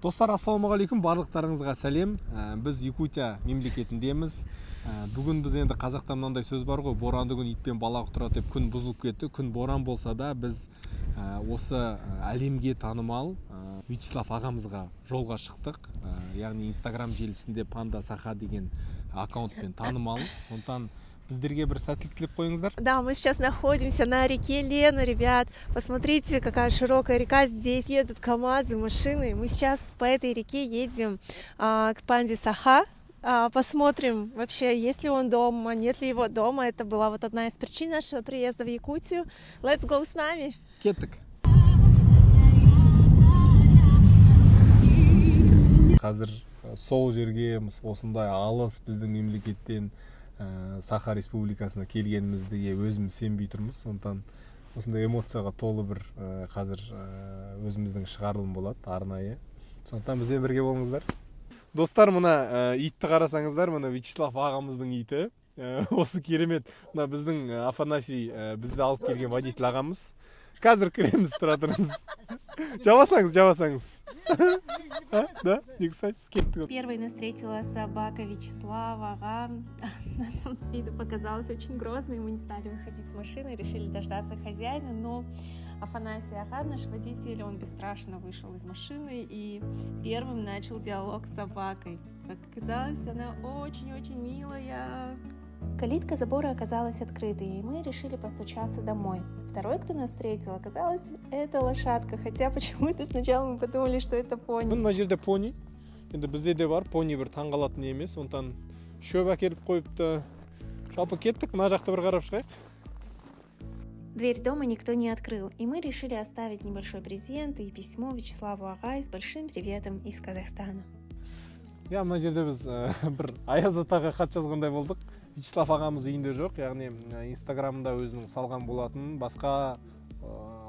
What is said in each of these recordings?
Достар, ассалаумағалейкум, барлықтарыңызға сәлем. Біз Якутия мемлекетіндеміз. Бүгін біз енді қазақта мынандай сөз бар ғой, боранды күн итпен бала құтырады деп күн бұзылып кетті. Күн боран болса да біз осы әлемге танымал Вячеслав ағамызға жолға шықтық. Яғни Инстаграм желісінде Панда Саха деген аккаунтпен танымал. Сондықтан біздерге бір сәттілік тілеп қойыңыздар. Да, мы сейчас находимся на реке Лена, ребят. Посмотрите, какая широкая река. Здесь едут КамАЗы, машины. Мы сейчас по этой реке едем к Панде Саха. Посмотрим вообще, есть ли он дома, нет ли его дома. Это была вот одна из причин нашего приезда в Якутию. Let's go с нами. Кеттік. Қазір сол жерге осындай алыс біздің мемлекеттен Саха Республикасына келгенімізді өзіміз сенбей тұрмыз. Сондықтан осындай эмоцияға толы бір қазір өзіміздің шығарылым болады арнайы. Сондықтан бізбен бірге болыңыздар. Достар, мына итті қарасаңыздар, мына Вячеслав ағамыздың иті. Осы керемет, мына біздің Афанасий бізді алып келген водитель ағамыз. Қазір кіреміз, тұра тұрыңыз. Жабасаңыз. Да? Не, кстати, кеттік. Первой нас встретила собака Вячеслава ага. Она нам с виду показалась очень грозной. Мы не стали выходить с машины, решили дождаться хозяина, но Афанасий ага, наш водитель, он бесстрашно вышел из машины и первым начал диалог с собакой. Как оказалось, она очень-очень милая. Калитка забора оказалась открытой, и мы решили постучаться домой. Второй, кто нас встретил, оказалось, это лошадка, хотя почему-то сначала мы подумали, что это пони. Мына жерде пони. Енді бізде де бар, пони бір таңғалатын емес, сондықтан шөп әкеліп қойыпты. Жалпы кеттік, мына жақта бір қарап шығайық. Дверь дома никто не открыл, и мы решили оставить небольшой презент и письмо Вячеславу ағай с большим приветом из Казахстана. Мына жерде біз бір Аяз атаға хат жазғандай болдық. Вячеслав ағамыз үйінде жоқ, яғни Инстаграмда өзінің салған болатын, басқа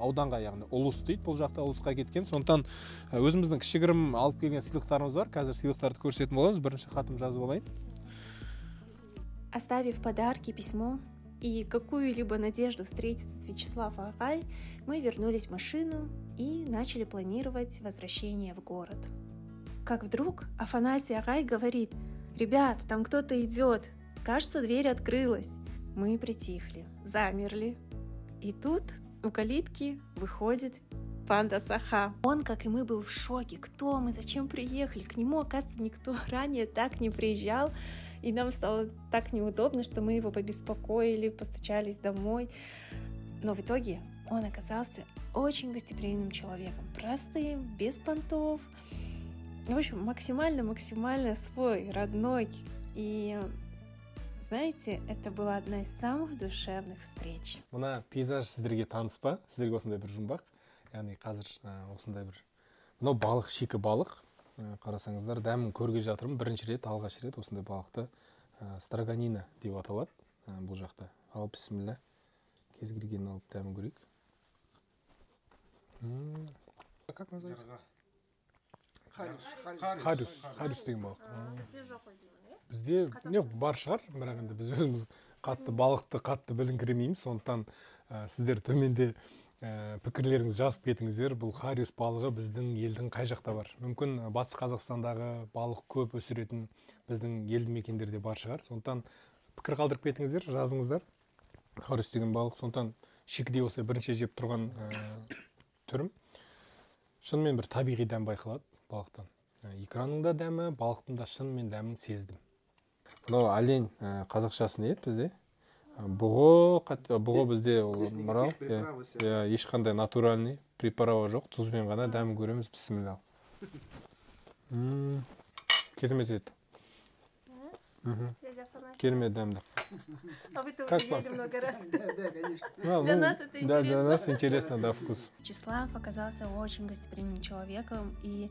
ауданға, яғни Улус дейді, бұл жақта Улусқа кеткен. Сондықтан өзіміздің кішігірім алып келген сыйлықтарымыз бар. Қазір сыйлықтарды көрсететін боламыз. Бірінші хатым жазып алайын. Оставив подарки, письмо и какую-либо надежду встретиться с Вячеславом ағай, мы вернулись в машину и начали планировать возвращение в город. Как вдруг Афанасий ағай говорит: «Ребят, там кто-то идет. Кажется, дверь открылась». Мы притихли, замерли. И тут у калитки выходит Панда Саха. Он, как и мы, был в шоке. Кто мы? Зачем приехали? К нему, оказывается, никто ранее так не приезжал. И нам стало так неудобно, что мы его побеспокоили, постучались домой. Но в итоге он оказался очень гостеприимным человеком. Простым, без понтов. В общем, максимально свой, родной. И знаете, это была одна из самых душевных встреч. Мына пейзаж сіздерге таныс па? Сіздерге осындай бір жұмбақ. Яғни қазір осындай бір... Мынау балық, шикі балық. Қарасаңыздар, дәмін көрге жатырмын. Бірінші рет, алғаш рет осындай балықты строганина деп аталады бұл жақта. Ал бісміллә. Кез келгенін алып дәмін көрейік. Как называется? Харюс деген балық. Бізде бар шығар, бірақ енді біз өзіміз қатты балықты қатты біліңкіремейміз, сондықтан сіздер төменде пікірлеріңіз жазып кетіңіздер. Бұл хариус балығы біздің елдің қай жақта бар? Мүмкін Батыс Қазақстандағы балық көп өсіретін біздің елді мекендерде бар шығар. Сондықтан пікір қалдырып кетіңіздер, жазыңыздар. Хариус деген балық, сондықтан шикіде осы бірінші жеп тұрған түрім. Шынымен бір табиғи дәм байқалады балықтан. Икраның да дәмі, балықтың да шынымен дәмін сездім. Мынау олень қазақшасы не еді бізде? Бұғы бізде мұрал. Ешқандай натуральный приправа жоқ, тұзбен ғана дәмін көреміз. Бісміллә. Керемет еді. Керемет дәмді. А вы тоже ели много раз? Да, конечно. Для нас это интересно. Да, для нас интересно, да, вкус. Вячеслав оказался очень гостеприимным человеком и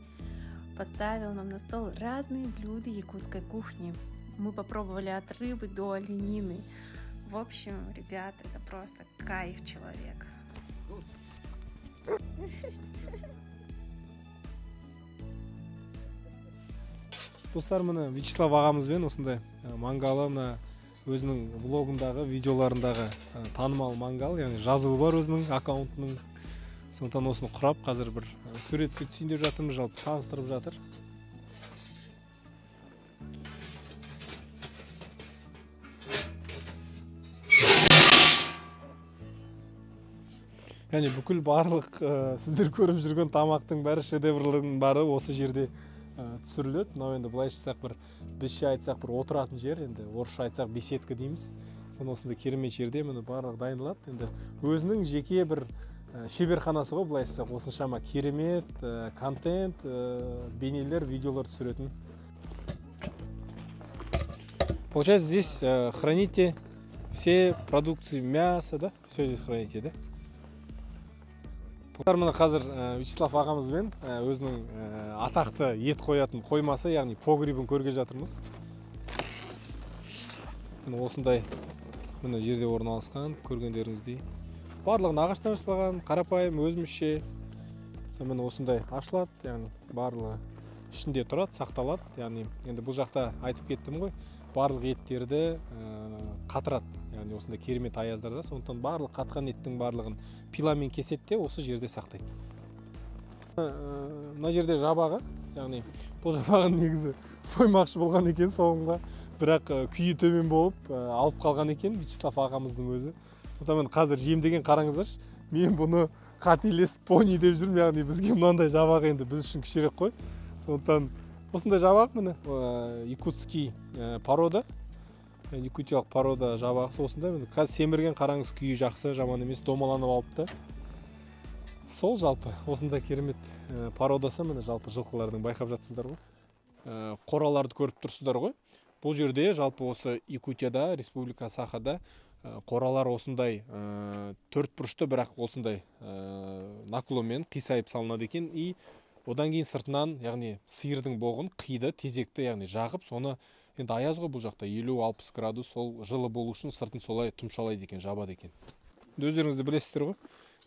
поставил нам на стол разные блюда якутской кухни. Мы попробовали от рыбы до оленины. В общем, ребята, это просто кайф человек. Достар, мына Вячеслав ағамызбен осындай мангалы, өзінің влогындағы, видеоларындағы танымал мангал, яғни жазуы бар өзінің аккаунтының. Сондықтан осыны құрап қазір бір суретке түсейін деп жатырмыз, жалпы таныстырып жатыр. Яғни бүкіл барлық сіздер көріп жүрген тамақтың бәрі, шедеврлардың бары осы жерде түсіріледі. Мынау енді былайша айтсақ бір, біздше айтсақ бір отыратын жер, енді орысша айтсақ беседка дейміз. Соны осындай керемет жерде міне барлығы дайындалады. Енді өзінің жеке бір шеберханасы ғой, былайша айтсақ, осыншама керемет контент, бейнелер, видеолар түсіретін. Получается, здесь храните все продукции мяса, да? Все здесь храните, да? Мына қазір Вячеслав ағамызбен өзінің атақты ет қоятын қоймасы, яғни погребін көрге жатырмыз. Осындай мына жерде орналасқан, көргендеріңіздей. Барлығын ағаштан жасалған, қарапайым, өзімізше. Міне осындай ашылады, яғни барлығы ішінде тұрады, сақталады. Яғни енді бұл жақта айтып кеттім ғой, барлық еттерді қатырады. Яғни осындай керемет аяздарда, сондықтан барлық қатқан еттің барлығын пиламен кеседі де осы жерде сақтайды. Мына жерде жабағы, яғни бұл жабағын негізі соймақшы болған екен соңға, бірақ күйі төмен болып алып қалған екен Вячеслав ағамыздың өзі. Сондықтан қазір жемдеген қараңыздаршы, мен бұны қателесіп пони деп жүрмін, яғни бізге мынандай жабағы енді біз үшін кішірек қой. Сондықтан осындай жабақ міне якутский порода. Якутиялық порода жабағысы осындай. Қазір семірген, қараңыз, күйі жақсы, жаман емес, домаланып алыпты. Сол жалпы осындай керемет породасы міне жалпы жылқылардың, байқап жатсыздар ғой. Қораларды көріп тұрсыздар ғой. Бұл жерде жалпы осы Якутияда, Республика Сахада қоралар осындай төрт бұрышты, бірақ осындай наклонмен қисайып салынады екен. И одан кейін сыртынан, яғни сиырдың боғын, қиды, тезекті, яғни жағып, соны енді аяз ғой бұл жақта 50-60 градус, сол жылы болу үшін сыртын солай тұмшалайды екен, жабады екен. Өздеріңізді білесіздер ғой,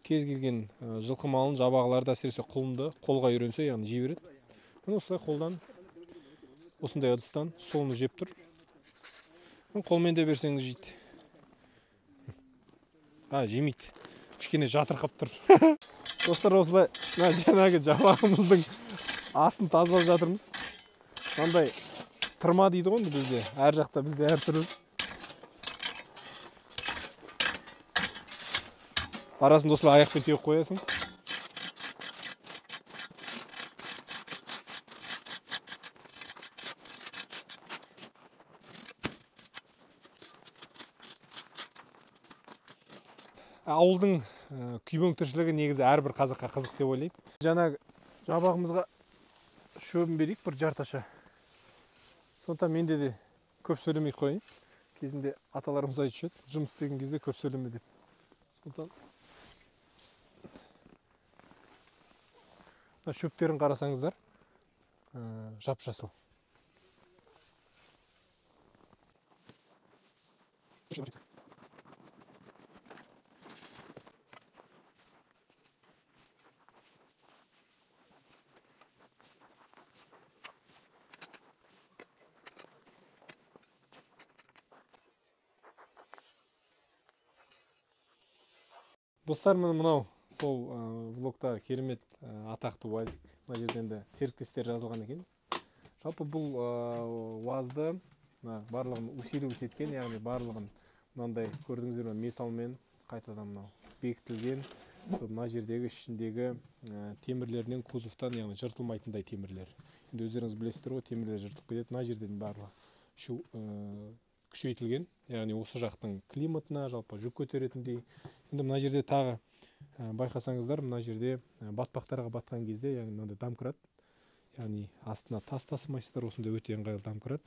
кез келген жылқы малын жабағыларды әсіресе құлынды қолға үйренсе, яғни жей береді. Міне осылай қолдан, осындай ыдыстан соны жеп тұр. Қолмен де берсеңіз жейді. Жемейді. Кішкене жатырқап тұр. Достар, осылай жаңағы жабағымыздың астын тазалап жатырмыз. Мынандай тырма дейді ғой бізде, әр жақта бізде әр түрі. Арасын осылай аяқпен теуіп қоясың. Ауылдың күйбең тіршілігі негізі әрбір қазаққа қызық деп ойлаймын. Жаңағы жабағымызға шөбін берейік, бір жарташа. Сондықтан менде де көп сөйлемей қойын. Кезінде аталарымыз айтып жүреді, жұмыс істеген кезде көп сөйлеме деп. Сондықтан шөптерін қарасаңыздар, жап-жасыл. Достар, мынау сол влогта керемет атақты УАЗик. Мына жерден де серіктестер жазылған екен. Жалпы бұл УАЗды барлығын усиливать еткен, яғни барлығын мынандай көрдіңіздер ме, металмен қайтадан мынау бекітілген. Мына жердегі ішіндегі темірлерінен, кузовтан, яғни жыртылмайтындай темірлер. Енді өздеріңіз білесіздер ғой, темірлер жыртылып кетеді. Мына жерден барлығы күшейтілген, яғни осы жақтың климатына, жалпы жүк көтеретіндей. Енді мына жерде тағы байқасаңыздар, мына жерде батпақтарға батқан кезде, яғни мынандай домкрат, яғни астына тас тасымайсыздар, осындай өте ыңғайлы домкрат.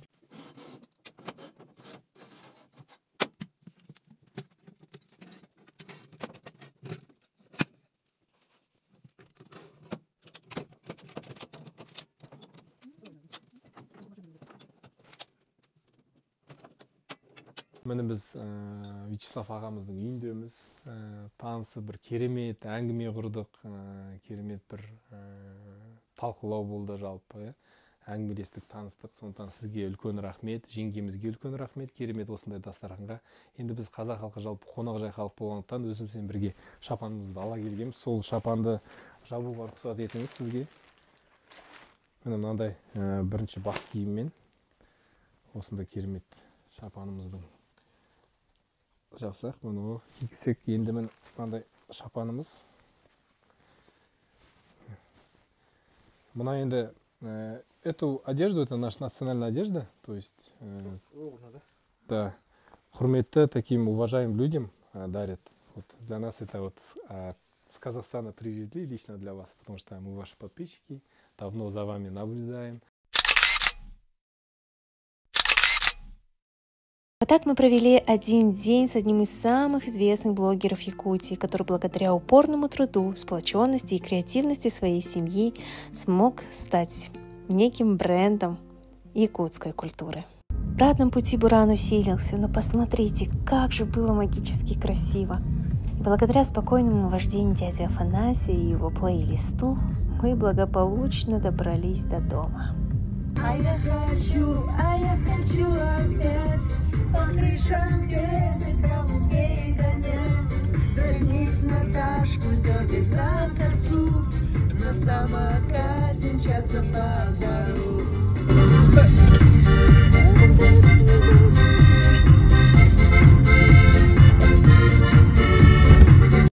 Міне біз Вячеслав ағамыздың үйіндеміз, танысы бір керемет әңгіме құрдық, керемет бір талқылау болды жалпы. әңгімелестік, таныстық. Сондықтан сізге үлкен рахмет, жеңгемізге үлкен рахмет, керемет осындай дастарханға. Енді біз қазақ халқы жалпы қонақжай халық болғандықтан өзімізбен бірге шапанымызды ала келгенбіз. Сол шапанды жабуға рұқсат етіңіз сізге. Міне мынандай бірінші бас киіммен осындай керемет шапанымыздың жапсақ, мұны кигізсек. Енді мынандай шапанымыз. Мына енді эту одежду, это наша национальная одежда, то есть да, құрметті таким уважаемым людям дарят. Вот для нас это вот с Казахстана привезли лично для вас, потому что мы ваши подписчики, давно за вами наблюдаем. Вот так мы провели один день с одним из самых известных блогеров Якутии, который благодаря упорному труду, сплоченности и креативности своей семьи смог стать неким брендом якутской культуры. В обратном пути Буран усилился, но посмотрите, как же было магически красиво. И благодаря спокойному вождению дяди Афанасия и его плейлисту мы благополучно добрались до дома. А я хочу опять по крышам бегать, голубей гонять, дразнить Наташку, дергать за косу, на самокате мчаться по